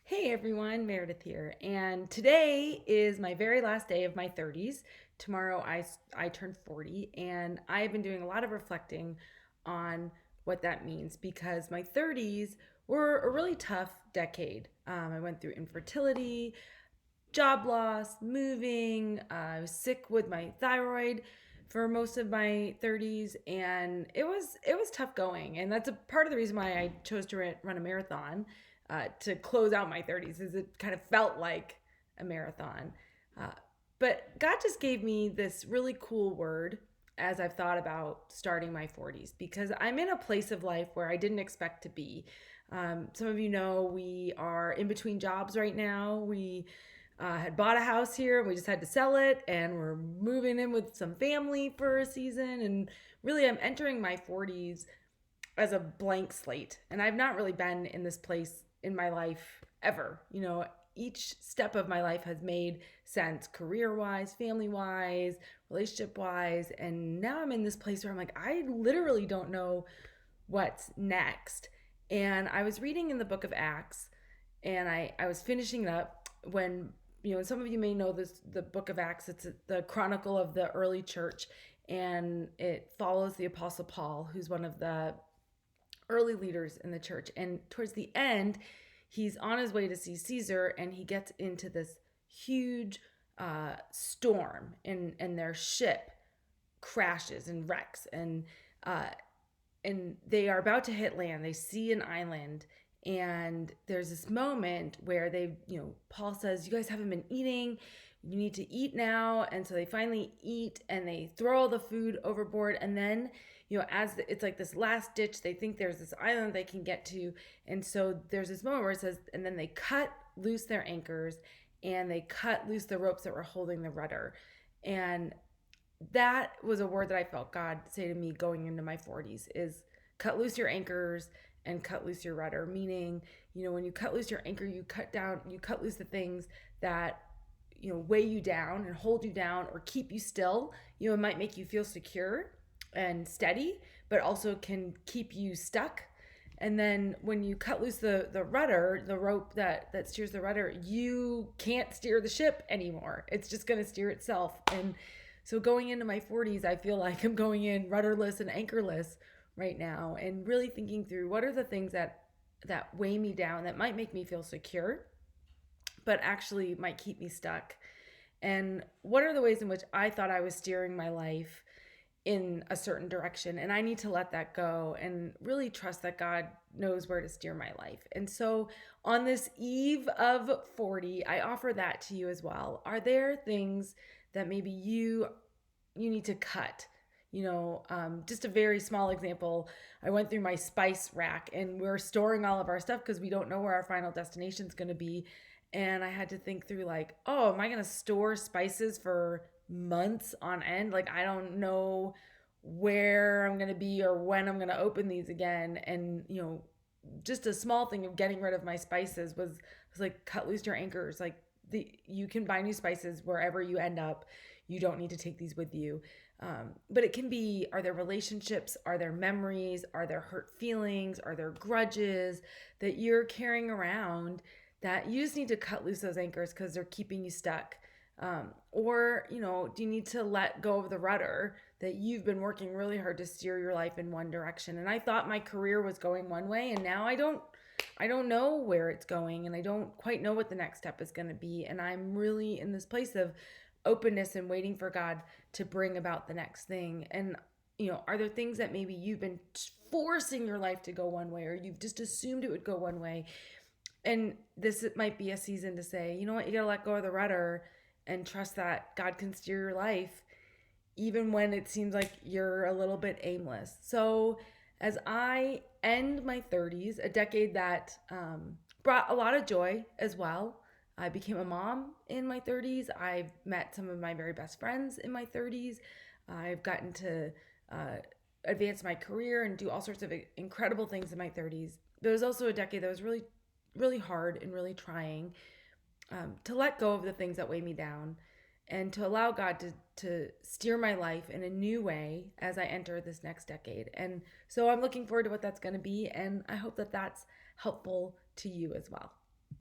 Hey everyone, Meredith here. And today is my very last day of my 30s. Tomorrow I turn 40, and I've been doing a lot of reflecting on what that means because my 30s were a really tough decade. I went through infertility, job loss, moving. I was sick with my thyroid for most of my 30s, and it was tough going. And that's a part of the reason why I chose to run a marathon to close out my 30s, is it kind of felt like a marathon. Uh, but God just gave me this really cool word as I've thought about starting my 40s, because I'm in a place of life where I didn't expect to be. Some of you know we are in between jobs right now. We had bought a house here and we just had to sell it, and we're moving in with some family for a season. And really, I'm entering my 40s as a blank slate. And I've not really been in this place in my life ever. Each step of my life has made sense, career wise, family wise, relationship wise. And now I'm in this place where I'm like, I literally don't know what's next. And I was reading in the book of Acts, and I was finishing it up when, some of you may know this, the book of Acts. It's the chronicle of the early church, and it follows the Apostle Paul, who's one of the early leaders in the church. And towards the end, he's on his way to see Caesar, and he gets into this huge storm, and their ship crashes and wrecks, uh, and they are about to hit land. They see an island, and there's this moment where Paul says, "You guys haven't been eating. You need to eat now." And so they finally eat, and they throw all the food overboard. And then, it's like this last ditch, they think there's this island they can get to. And so there's this moment where it says, and then they cut loose their anchors, and they cut loose the ropes that were holding the rudder. And that was a word that I felt God say to me going into my 40s, is cut loose your anchors and cut loose your rudder. Meaning, when you cut loose your anchor, you cut loose the things that, weigh you down and hold you down or keep you still. It might make you feel secure and steady, but also can keep you stuck. And then when you cut loose the rudder, the rope that steers the rudder, you can't steer the ship anymore. It's just going to steer itself. And so going into my 40s, I feel like I'm going in rudderless and anchorless right now, and really thinking through what are the things that weigh me down, that might make me feel secure, but actually might keep me stuck. And what are the ways in which I thought I was steering my life in a certain direction, and I need to let that go and really trust that God knows where to steer my life. And so on this eve of 40, I offer that to you as well. Are there things that maybe you need to cut? Just a very small example. I went through my spice rack, and we're storing all of our stuff because we don't know where our final destination is going to be. And I had to think through, like, oh, am I going to store spices for months on end? Like, I don't know where I'm going to be or when I'm going to open these again. And, just a small thing of getting rid of my spices was like, cut loose your anchors. Like, you can buy new spices wherever you end up. You don't need to take these with you. But it can be, are there relationships? Are there memories? Are there hurt feelings? Are there grudges that you're carrying around that you just need to cut loose those anchors because they're keeping you stuck? Or, do you need to let go of the rudder that you've been working really hard to steer your life in one direction? And I thought my career was going one way, and now I don't know where it's going, and I don't quite know what the next step is going to be. And I'm really in this place of openness and waiting for God to bring about the next thing. And, are there things that maybe you've been forcing your life to go one way, or you've just assumed it would go one way? And this might be a season to say, you know what, you got to let go of the rudder and trust that God can steer your life even when it seems like you're a little bit aimless. So as I end my 30s, a decade that brought a lot of joy as well. I became a mom in my 30s. I've met some of my very best friends in my 30s. I've gotten to advance my career and do all sorts of incredible things in my 30s. There was also a decade that was really, really hard and really trying, to let go of the things that weigh me down and to allow God to steer my life in a new way as I enter this next decade. And so I'm looking forward to what that's going to be, and I hope that that's helpful to you as well.